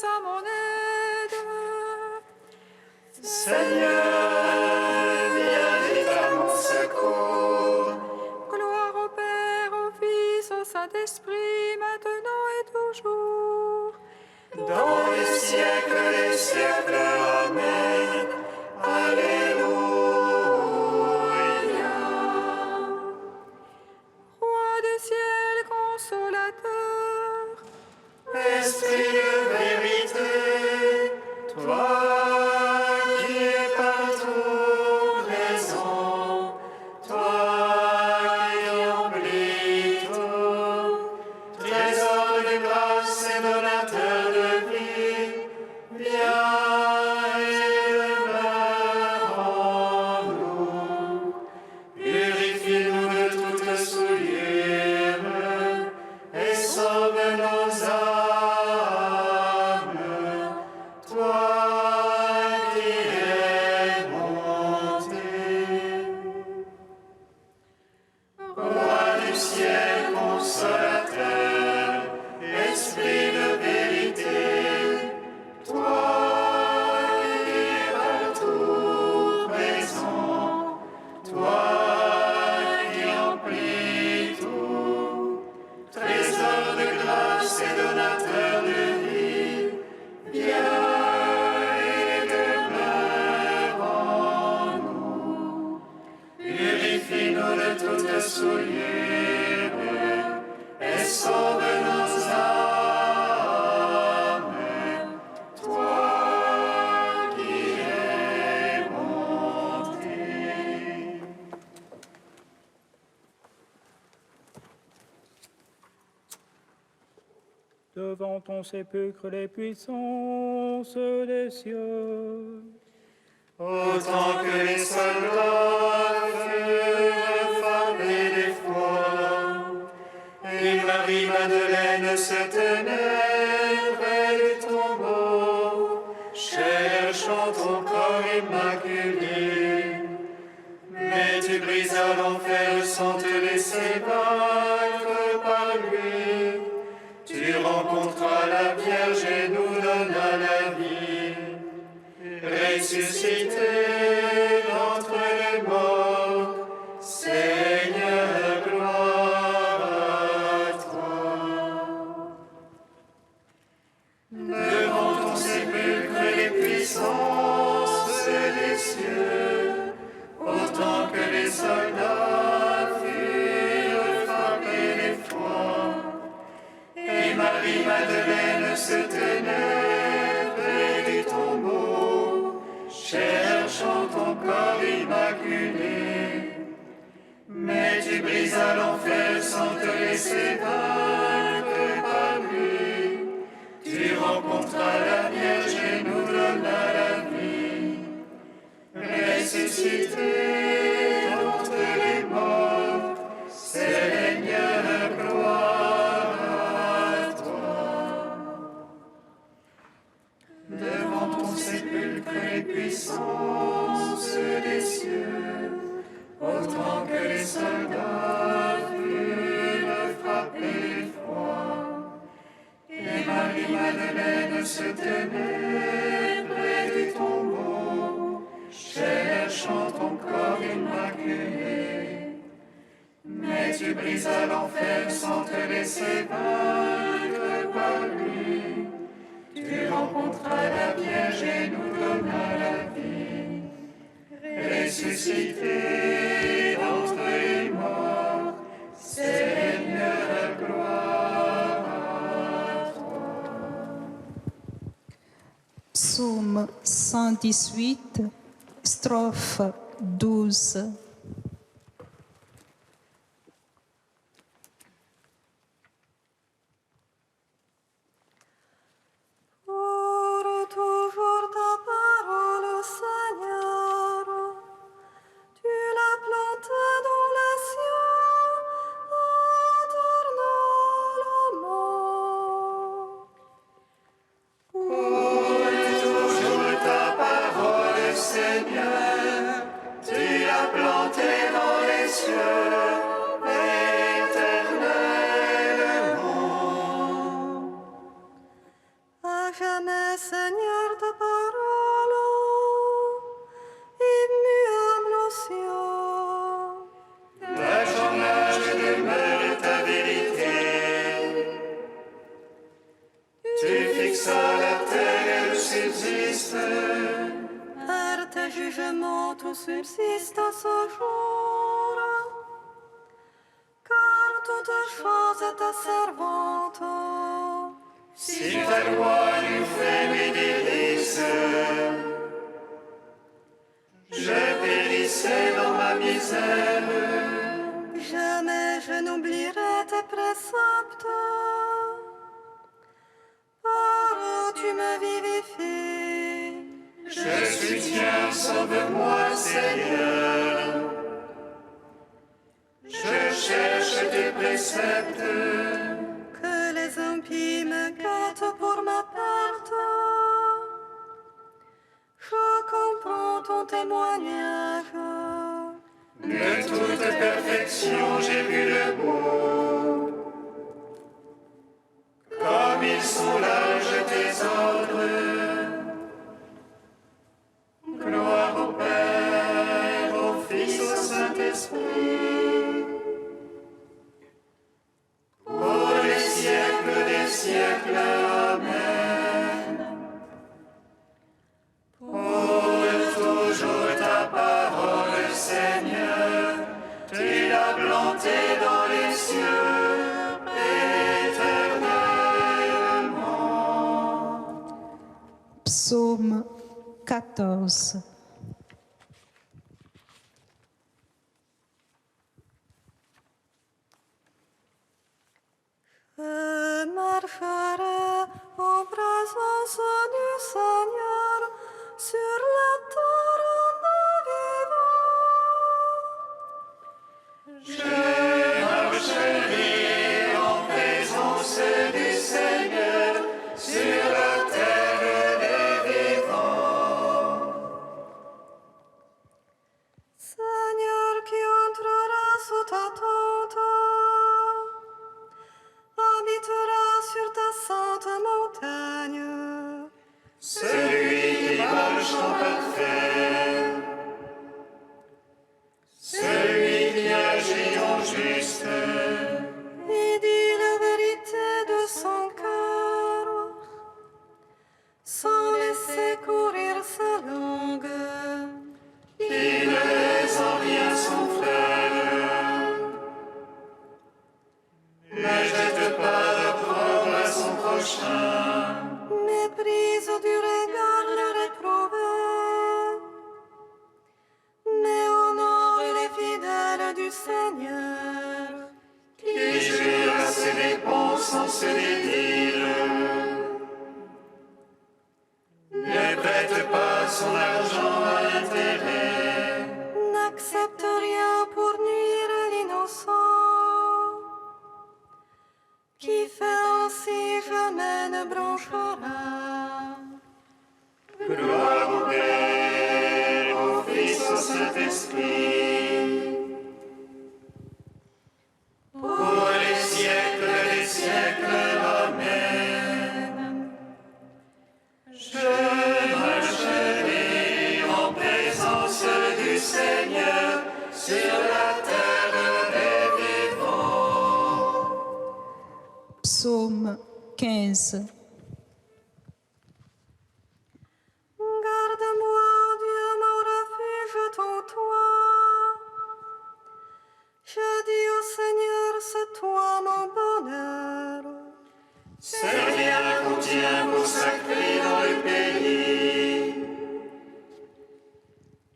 à mon aide. Seigneur, viens vite à mon secours. Gloire au Père, au Fils, au Saint-Esprit, maintenant et toujours. Dans les siècles des siècles, Amen. Alléluia. Roi du ciel consolateur, Esprit de vérité, toi qui es partout présent, toi qui emplis tout, trésor de grâce et donateur de vie, viens et demeure en nous. Purifie-nous de toute souillure et sauve nos âmes, toi qui es monté. Roi du ciel consolateur, Esprit de vérité, toi qui es partout présent, toi qui emplis tout, trésor de grâce et donateur de vie, viens et demeure en nous. Purifie-nous de toute souillure et sauve nos âmes, toi qui es monté. Devant ton sépulcre, les puissances des cieux. Autant que les soldats furent frappés d'effroi, et Marie-Madeleine se tenait près du tombeau, cherchant ton corps immaculé. Mais tu brisas l'enfer sans te laisser vaincre par lui. Tu rencontras la Vierge et nous donnas la vie. Ressuscité d'entre les morts, Seigneur, gloire à toi. Devant ton sépulcre, les puissances des cieux, autant que les soldats furent frappés d'effroi, et Marie-Madeleine se tenait près du tombeau, cherchant ton corps immaculé. Mais tu brisas l'enfer sans te laisser vaincre par lui. Tu rencontras la Vierge et nous donnas la vie. Ressuscité d'entre les morts, Seigneur, gloire à toi. Devant ton sépulcre, les puissances des cieux, autant que les soldats furent frappés d'effroi, et Marie-Madeleine se tenait près du tombeau, cherchant ton corps immaculé. Mais tu brisas l'enfer sans te laisser vaincre par lui. Tu rencontras la Vierge et nous donnas la vie. Ressuscité d'entre les morts, Seigneur, gloire à toi. Psaume 118, strophe 12. pour toujours ta parole, Seigneur. Tu l'as plantée dans les cieux, éternellement. Pour toujours ta parole, Seigneur, tu as planté tout subsiste à ce jour, car toute chose est ta servante. Si ta loi nous fait mes délices, je périssais dans ma misère. Jamais je n'oublierai tes préceptes. Par tu me vivifies. Je suis tien, sauve-moi, Seigneur. Je cherche tes préceptes. Que les impies me guettent pour ma perte. Je comprends ton témoignage. De toute perfection, j'ai vu le beau. Comme ils sont larges tes ordres. Gloire au Père, au Fils, au Saint-Esprit. Pour les siècles des siècles, Amen. Pour toujours ta parole, Seigneur, tu l'as plantée dans les cieux éternellement. Psaume 14. Je marcherai en présence du Seigneur sur la terre des vivants. Je marcherai en présence du Seigneur sur la terre des vivants. Seigneur, qui entrera sous ta tente, habitera sur ta sainte montagne. Celui qui marche en parfait, celui qui agit en juste, Et dit la vérité de son cœur, sans laisser courir sa langue. qui ne laisse en rien son frère, ne jette pas l'opprobre à son prochain. Méprise du regard le réprouvé, mais honore les fidèles du Seigneur. Qui jure à ses dépenses sans se dédire, ne prête pas son argent à intérêt, N'accepte rien pour nuire à l'innocent. Qui fait ainsi jamais ne branchera. gloire au Père, au Fils, au Saint-Esprit, pour les siècles des siècles, Amen. Je marcherai en présence du Seigneur sur la terre des vivants. Psaume 15. Garde-moi, Dieu, mon refuge, ton toit. Je dis au Seigneur, c'est toi mon bonheur. C'est bien qu'on tient pour sacré dans le pays.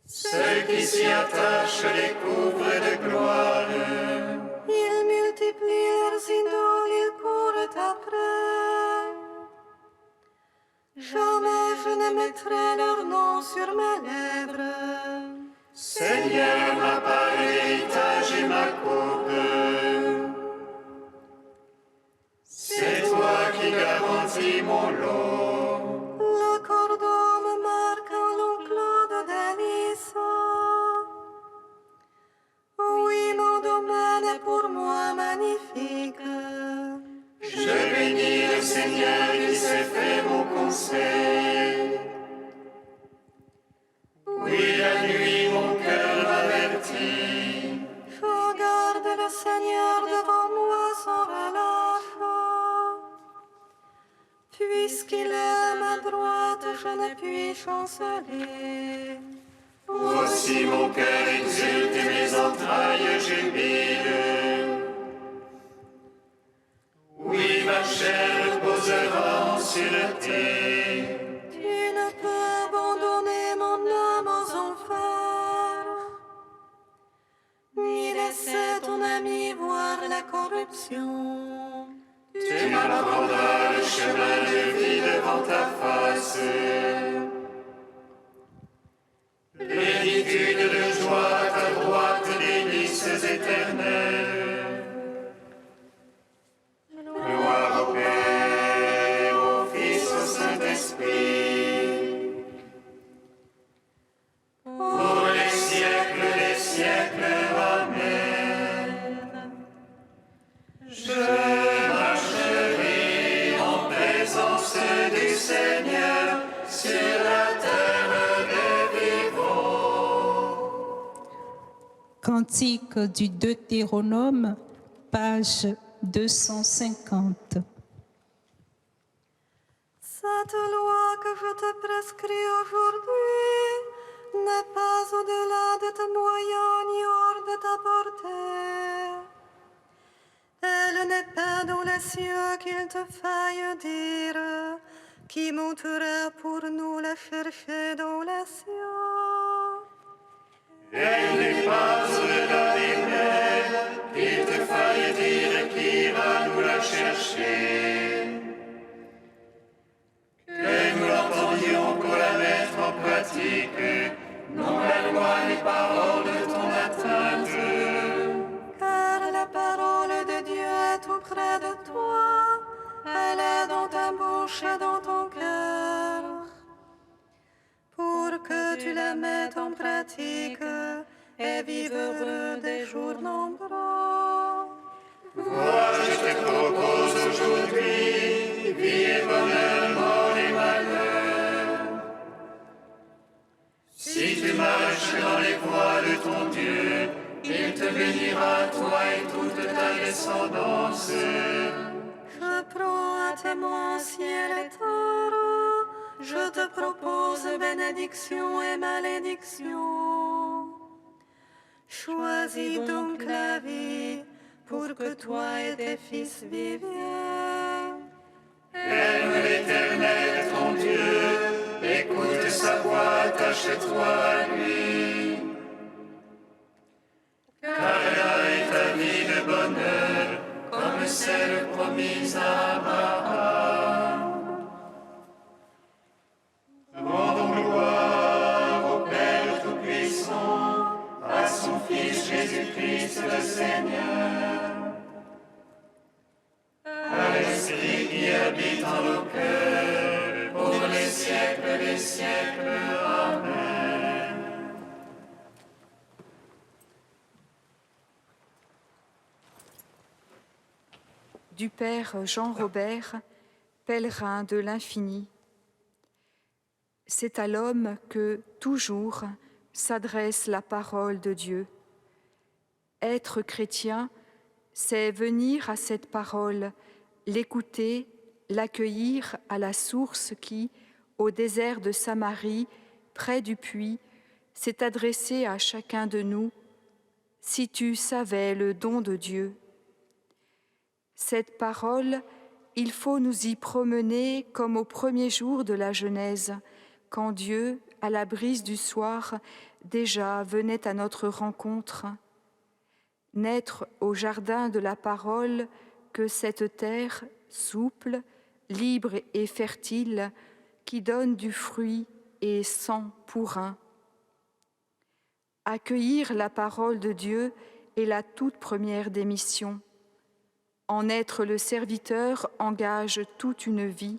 Ceux qui s'y attachent les couvrent de gloire. Ils multiplient leurs idoles, ils courent après. Jamais je ne mettrai leur nom sur mes lèvres. Seigneur, ma part héritage et ma coupe. C'est toi qui garantis mon lot. Le cordon me marque un long clos de délices. Oui, mon domaine est pour moi magnifique. Je bénis le Seigneur qui s'est fait mon conseil. Oui, la nuit, mon cœur m'avertit. Je garde le Seigneur devant moi sans relâche. Puisqu'il est à ma droite, je ne puis chanceler. Voici mon cœur exulte et mes entrailles jubilent. Oui, ma chair reposera en sûreté. Tu ne peux abandonner mon âme aux enfers, ni laisser ton ami voir la corruption. Tu m'apprendras le chemin de vie devant ta face. Plénitude de joie à ta droite, délices éternelles. Gloire au Père, au Fils, au Saint-Esprit. Pour les siècles des siècles, Amen. Je marcherai en présence du Seigneur sur la terre des vivants. Cantique du Deutéronome, page 250. Cette loi que je te prescris aujourd'hui n'est pas au-delà de tes moyens ni hors de ta portée. Elle n'est pas dans les cieux qu'il te faille dire, qui montera pour nous la chercher dans les cieux. Elle n'est pas au-delà des mers, qu'il te faille dire qui ira nous la chercher. Que nous l'entendions pour la mettre en pratique, non la loi les paroles de ton atteinte. Car la parole de Dieu est tout près de toi, elle est dans ta bouche et dans ton cœur. Pour que tu la mettes en pratique et vive heureux des jours nombreux. Moi je te propose aujourd'hui, vie et bonheur, mort et malheur. Si tu marches dans les voies de ton Dieu, il te bénira, toi et toute ta descendance. Je prends à témoin ciel et terre, je te propose bénédiction et malédiction. Choisis donc la vie pour que toi et tes fils viviez. Aime l'Éternel ton Dieu, écoute sa voix, attache-toi à lui. Car là est ta vie de bonheur, comme celle promise à Abraham. Rendons gloire au Père Tout-Puissant, à son Fils Jésus-Christ le Seigneur, à l'Esprit qui habite en nos cœurs, pour les siècles des siècles. Amen. Du Père Jean Robert, pèlerin de l'infini. C'est à l'homme que, toujours, s'adresse la parole de Dieu. Être chrétien, c'est venir à cette parole, l'écouter, l'accueillir à la source qui, au désert de Samarie, près du puits, s'est adressée à chacun de nous. Si tu savais le don de Dieu. Cette parole, il faut nous y promener comme au premier jour de la Genèse, quand Dieu, à la brise du soir, déjà venait à notre rencontre. Naître au jardin de la parole que cette terre souple, libre et fertile, qui donne du fruit et sans pourrin. Accueillir la parole de Dieu est la toute première des missions. En être le serviteur engage toute une vie.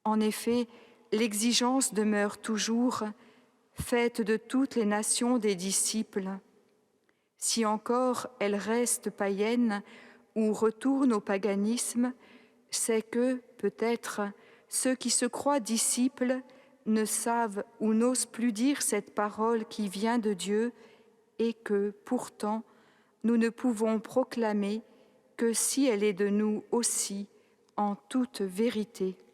En effet, l'exigence demeure toujours, faite de toutes les nations des disciples. Si encore elle reste païenne ou retourne au paganisme, c'est que, peut-être, ceux qui se croient disciples ne savent ou n'osent plus dire cette parole qui vient de Dieu et que, pourtant, nous ne pouvons proclamer que si elle est de nous aussi, en toute vérité. «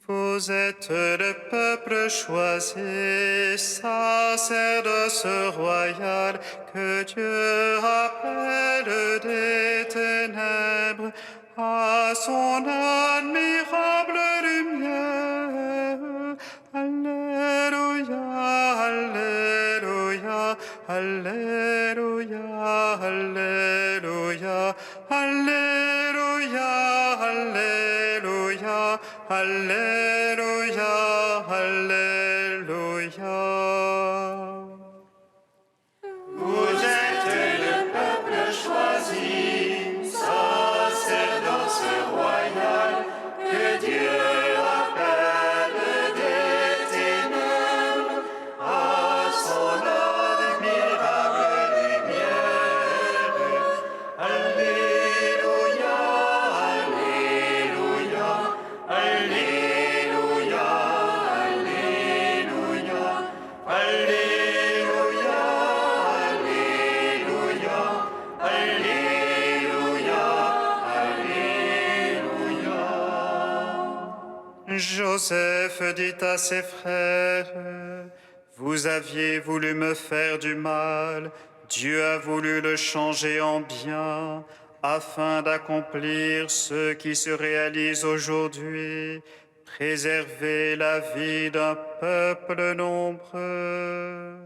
Vous êtes le peuple choisi, sacerdoce royal, que Dieu appelle des ténèbres à son admirable lumière. Alléluia, Alléluia, Alléluia, Alléluia, Alléluia, Alléluia, Alléluia, Alléluia. Vous êtes le peuple choisi, sacerdoce royal, que Dieu appelle des ténèbres à son admirable lumière. Alléluia, Alléluia, Alléluia, Alléluia, Alléluia, Alléluia, Alléluia, Alléluia. Joseph dit à ses frères, vous aviez voulu me faire du mal, Dieu a voulu le changer en bien, afin d'accomplir ce qui se réalise aujourd'hui, préserver la vie d'un peuple nombreux.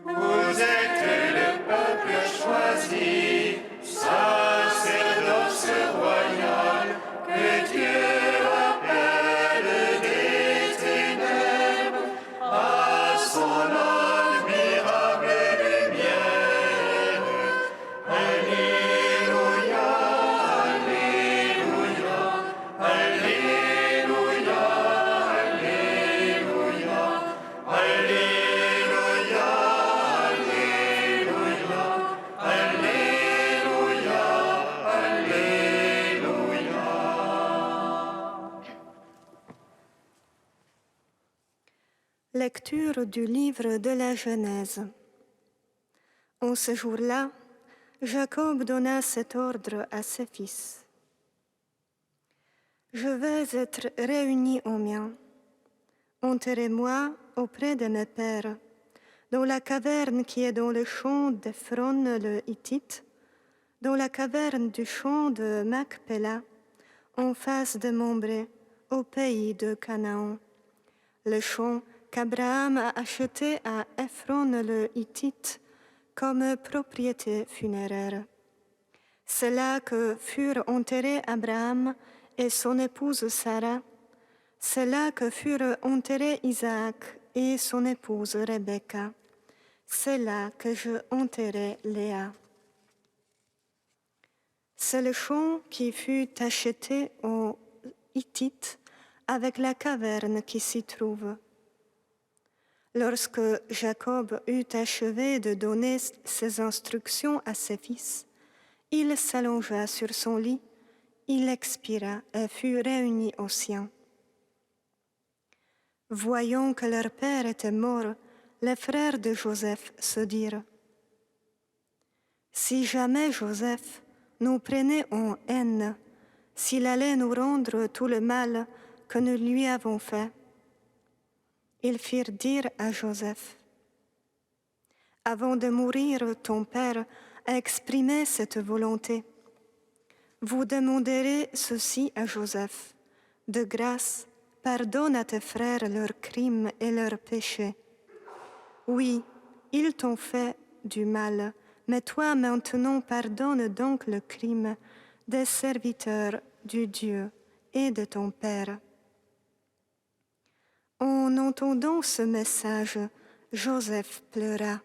Vous êtes le peuple choisi, sacerdoce royal, que Dieu appelle des ténèbres à son admirable lumière. Alléluia, Alléluia, Alléluia, Alléluia, Alléluia, Alléluia, Alléluia, Alléluia. Lecture du livre de la Genèse. En ce jour-là, Jacob donna cet ordre à ses fils. Je vais être réuni aux miens. Enterrez-moi auprès de mes pères, dans la caverne qui est dans le champ d'Ephron le Hittite, dans la caverne du champ de Macpéla, en face de Mambré, au pays de Canaan. Le champ qu'Abraham a acheté à Ephron le Hittite comme propriété funéraire. C'est là que furent enterrés Abraham et son épouse Sarah. C'est là que furent enterrés Isaac et son épouse Rebecca. C'est là que je enterrai Léa. C'est le champ qui fut acheté aux Hittites avec la caverne qui s'y trouve. Lorsque Jacob eut achevé de donner ses instructions à ses fils, il s'allongea sur son lit, il expira et fut réuni aux siens. Voyant que leur père était mort, les frères de Joseph se dirent : « Si jamais Joseph nous prenait en haine, s'il allait nous rendre tout le mal que nous lui avons fait. » Ils firent dire à Joseph : « Avant de mourir, ton père a exprimé cette volonté. Vous demanderez ceci à Joseph : de grâce, pardonne à tes frères leurs crimes et leurs péchés. Oui, ils t'ont fait du mal, mais toi maintenant pardonne donc le crime des serviteurs du Dieu et de ton père. » En entendant ce message, Joseph pleura.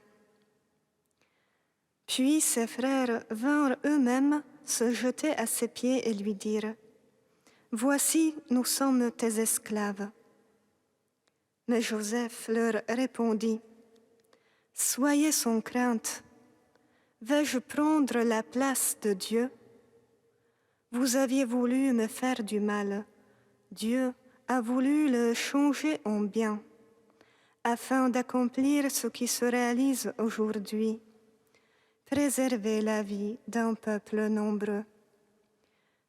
Puis ses frères vinrent eux-mêmes se jeter à ses pieds et lui dirent : « Voici, nous sommes tes esclaves. » Mais Joseph leur répondit : « Soyez sans crainte. Vais-je prendre la place de Dieu ? Vous aviez voulu me faire du mal. Dieu a voulu le changer en bien, afin d'accomplir ce qui se réalise aujourd'hui, préserver la vie d'un peuple nombreux.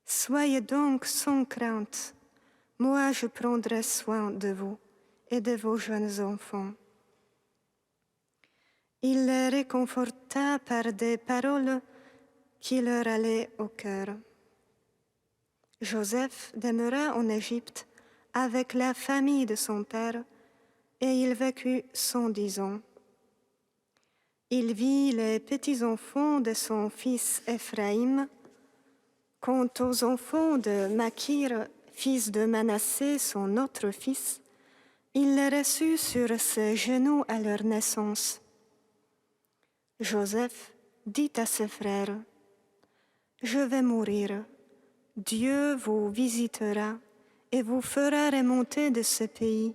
Soyez donc sans crainte, moi je prendrai soin de vous et de vos jeunes enfants. » Il les réconforta par des paroles qui leur allaient au cœur. Joseph demeura en Égypte avec la famille de son père, et il vécut 110 ans. Il vit les petits-enfants de son fils Éphraïm. Quant aux enfants de Makir, fils de Manassé, son autre fils, il les reçut sur ses genoux à leur naissance. Joseph dit à ses frères : « Je vais mourir. Dieu vous visitera et vous fera remonter de ce pays,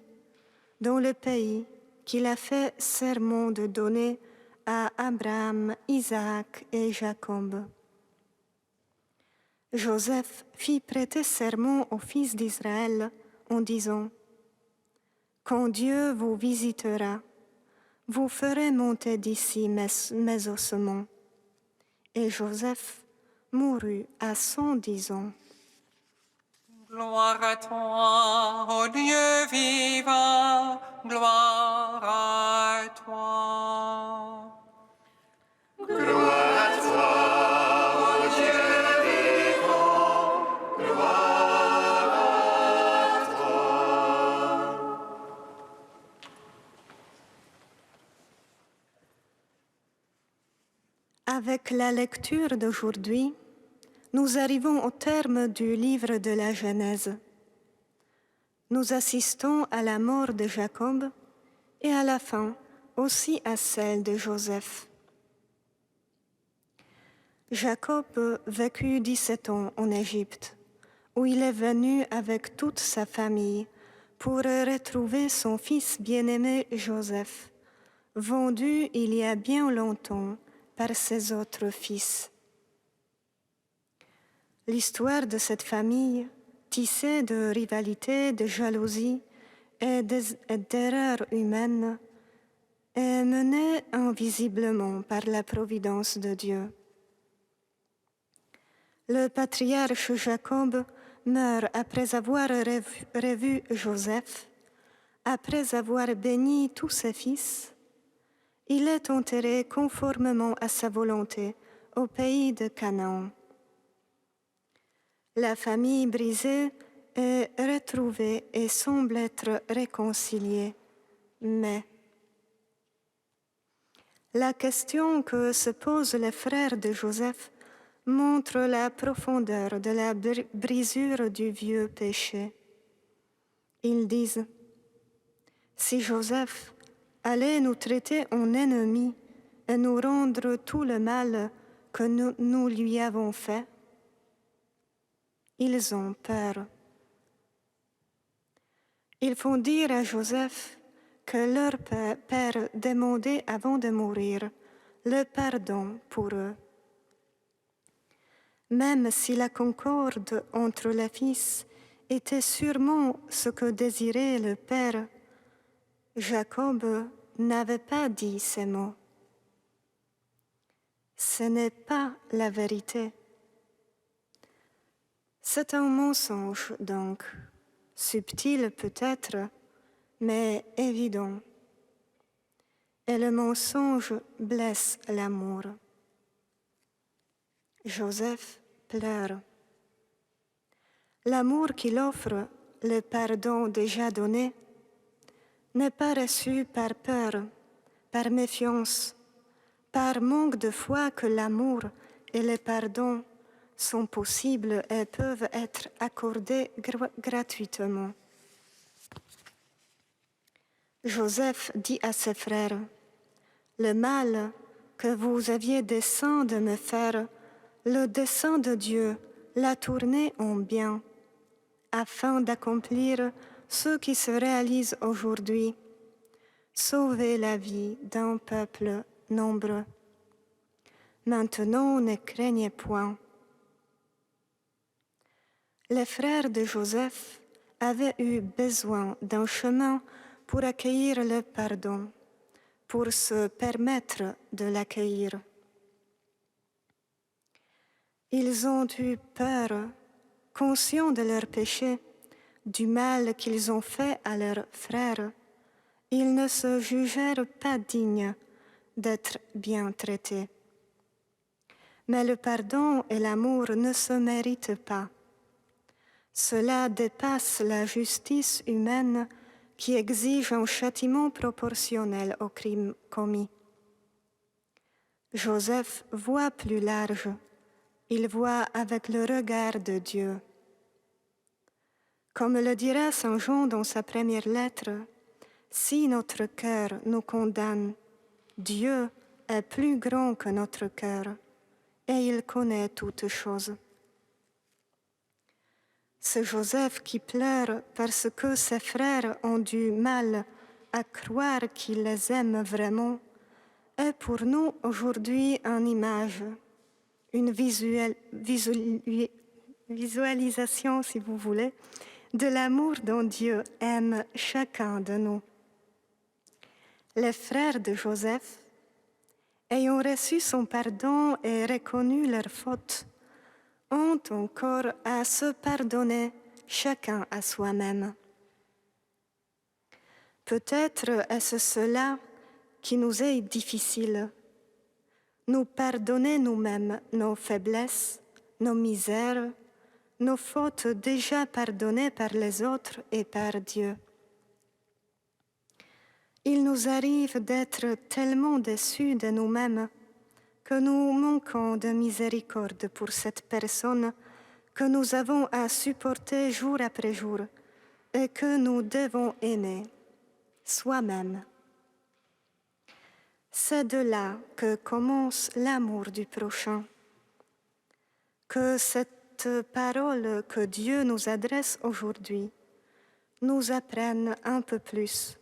dans le pays qu'il a fait serment de donner à Abraham, Isaac et Jacob. » Joseph fit prêter serment aux fils d'Israël en disant : « Quand Dieu vous visitera, vous ferez monter d'ici mes ossements. » Et Joseph mourut à 110 ans. Gloire à toi, ô Dieu vivant, gloire à toi. Gloire à toi, ô Dieu vivant, gloire à toi. Avec la lecture d'aujourd'hui, nous arrivons au terme du livre de la Genèse. Nous assistons à la mort de Jacob et à la fin aussi à celle de Joseph. Jacob vécut 17 ans en Égypte, où il est venu avec toute sa famille pour retrouver son fils bien-aimé Joseph, vendu il y a bien longtemps par ses autres fils. L'histoire de cette famille, tissée de rivalité, de jalousie et d'erreurs humaines, est menée invisiblement par la providence de Dieu. Le patriarche Jacob meurt après avoir revu Joseph, après avoir béni tous ses fils. Il est enterré conformément à sa volonté au pays de Canaan. La famille brisée est retrouvée et semble être réconciliée. Mais la question que se posent les frères de Joseph montre la profondeur de la brisure du vieux péché. Ils disent : si Joseph allait nous traiter en ennemis et nous rendre tout le mal que nous lui avons fait, ils ont peur. Ils font dire à Joseph que leur père demandait avant de mourir le pardon pour eux. Même si la concorde entre les fils était sûrement ce que désirait le père, Jacob n'avait pas dit ces mots. Ce n'est pas la vérité. C'est un mensonge donc, subtil peut-être, mais évident. Et le mensonge blesse l'amour. Joseph pleure. L'amour qu'il offre, le pardon déjà donné, n'est pas reçu par peur, par méfiance, par manque de foi que l'amour et le pardon sont possibles et peuvent être accordés gratuitement. Joseph dit à ses frères, « Le mal que vous aviez dessein de me faire, le dessein de Dieu l'a tourné en bien, afin d'accomplir ce qui se réalise aujourd'hui, sauver la vie d'un peuple nombreux. Maintenant, ne craignez point. » Les frères de Joseph avaient eu besoin d'un chemin pour accueillir le pardon, pour se permettre de l'accueillir. Ils ont eu peur, conscients de leur péché, du mal qu'ils ont fait à leurs frères. Ils ne se jugèrent pas dignes d'être bien traités. Mais le pardon et l'amour ne se méritent pas. Cela dépasse la justice humaine qui exige un châtiment proportionnel au crime commis. Joseph voit plus large. Il voit avec le regard de Dieu. Comme le dira Saint Jean dans sa première lettre, si notre cœur nous condamne, Dieu est plus grand que notre cœur et il connaît toutes choses. C'est Joseph qui pleure parce que ses frères ont du mal à croire qu'il les aime vraiment est pour nous aujourd'hui une image, une visualisation, si vous voulez, de l'amour dont Dieu aime chacun de nous. Les frères de Joseph, ayant reçu son pardon et reconnu leurs fautes, ont encore à se pardonner chacun à soi-même. Peut-être est-ce cela qui nous est difficile, nous pardonner nous-mêmes nos faiblesses, nos misères, nos fautes déjà pardonnées par les autres et par Dieu. Il nous arrive d'être tellement déçus de nous-mêmes que nous manquons de miséricorde pour cette personne que nous avons à supporter jour après jour et que nous devons aimer, soi-même. C'est de là que commence l'amour du prochain. Que cette parole que Dieu nous adresse aujourd'hui nous apprenne un peu plus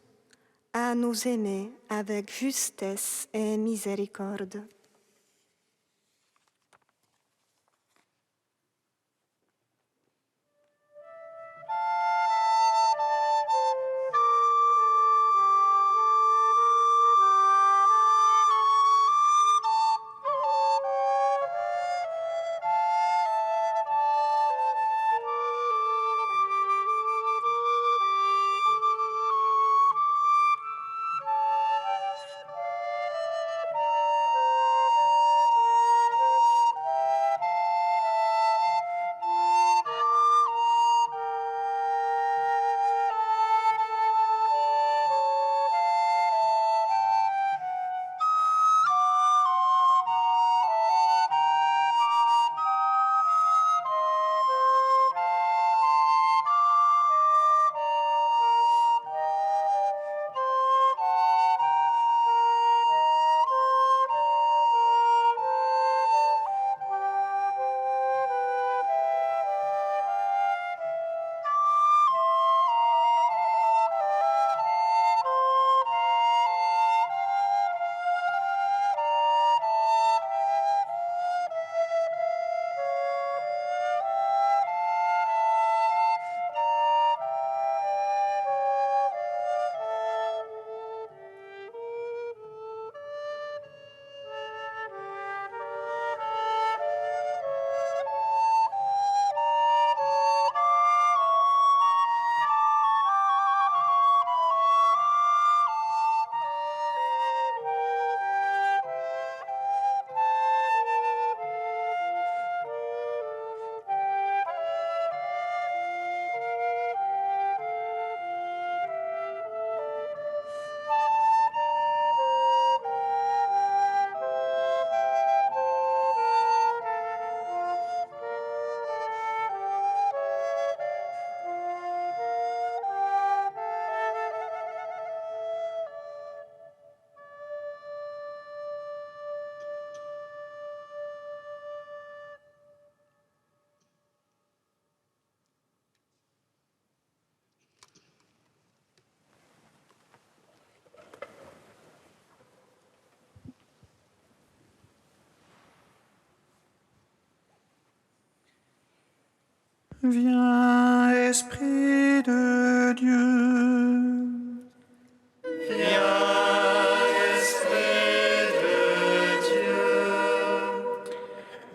à nous aimer avec justesse et miséricorde. Viens, Esprit de Dieu.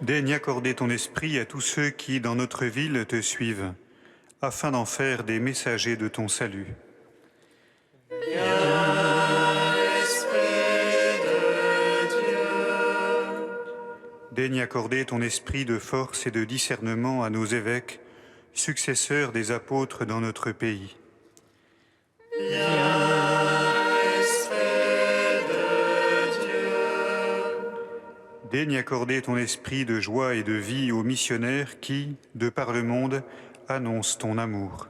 Daigne accorder ton esprit à tous ceux qui, dans notre ville, te suivent, afin d'en faire des messagers de ton salut. Daigne accorder ton esprit de force et de discernement à nos évêques, successeurs des apôtres dans notre pays. Daigne accorder ton esprit de joie et de vie aux missionnaires qui, de par le monde, annoncent ton amour.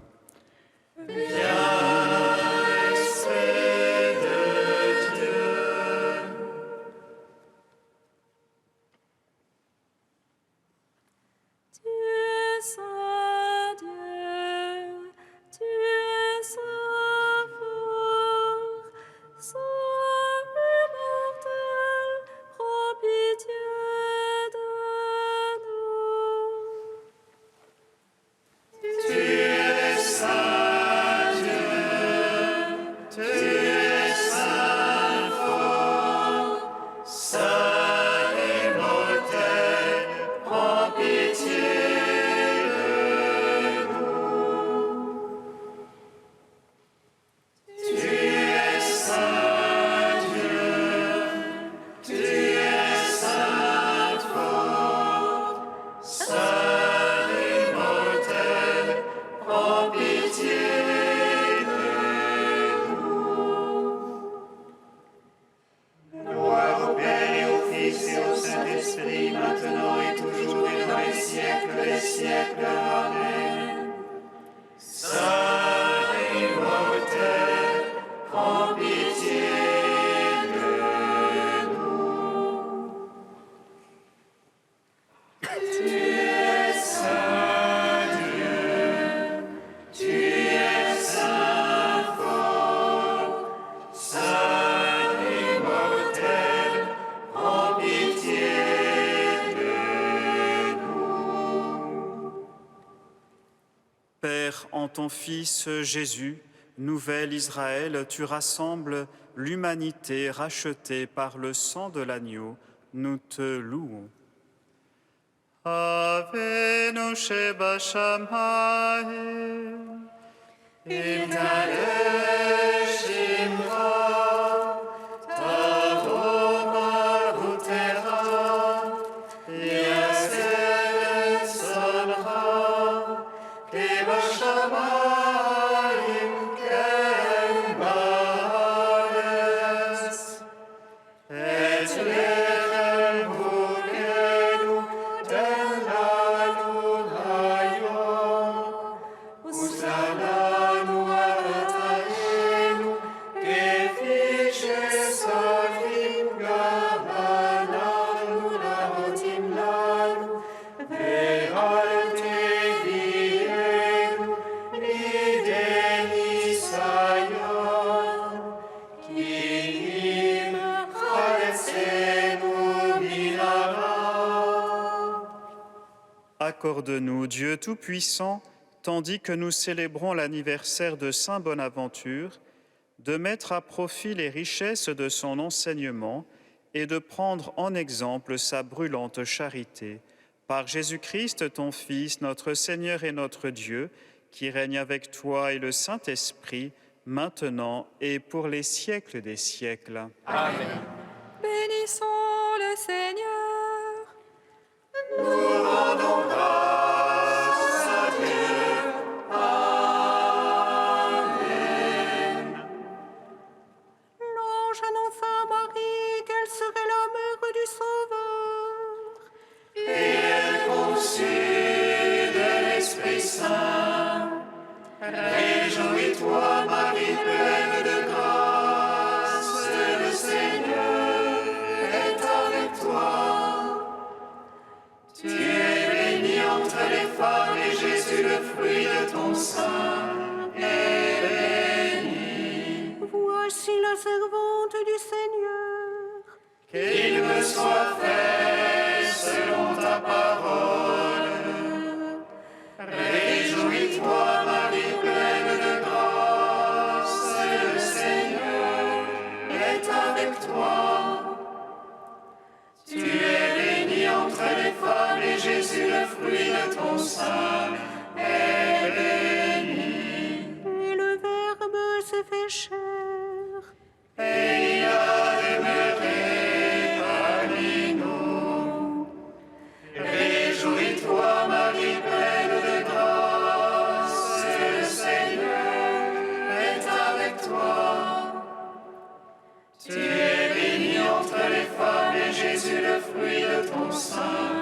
Père, en ton Fils Jésus, nouvel Israël, tu rassembles l'humanité rachetée par le sang de l'agneau. Nous te louons. Avenu Sheba Shamayim, Imnaleh Shimcha, Tavo Malutera, Yaseret Sonra, Keba Shamayim Ken Baaretz, Et Lechem Hukenu Telanu Hayom, Uzalanu Arataenu, Kefi Shesolim Gabalanu Lahotim Lanu, Ve'al Tevienu Lideni Sayon, Ki'im Chaletzenu Minara. Accorde-nous, Dieu Tout-Puissant, tandis que nous célébrons l'anniversaire de Saint Bonaventure, de mettre à profit les richesses de son enseignement et de prendre en exemple sa brûlante charité. Par Jésus-Christ, ton Fils, notre Seigneur et notre Dieu, qui règne avec toi et le Saint-Esprit, maintenant et pour les siècles des siècles. Bénissons le Seigneur. L'ange annonça à Marie qu'elle serait la mère du Sauveur. Esprit Saint, réjouis-toi, Marie, pleine de grâce, le Seigneur est avec toi. Tu es bénie entre les femmes et Jésus, le fruit de ton sein, est béni. Voici la servante du Seigneur. Qu'il me soit fait selon ta parole. sein est béni. Et le Verbe s'est fait chair. Et il a demeuré parmi nous. Réjouis-toi, Marie, pleine de grâce, le Seigneur est avec toi. Tu es bénie entre les femmes, et Jésus, le fruit de ton sein,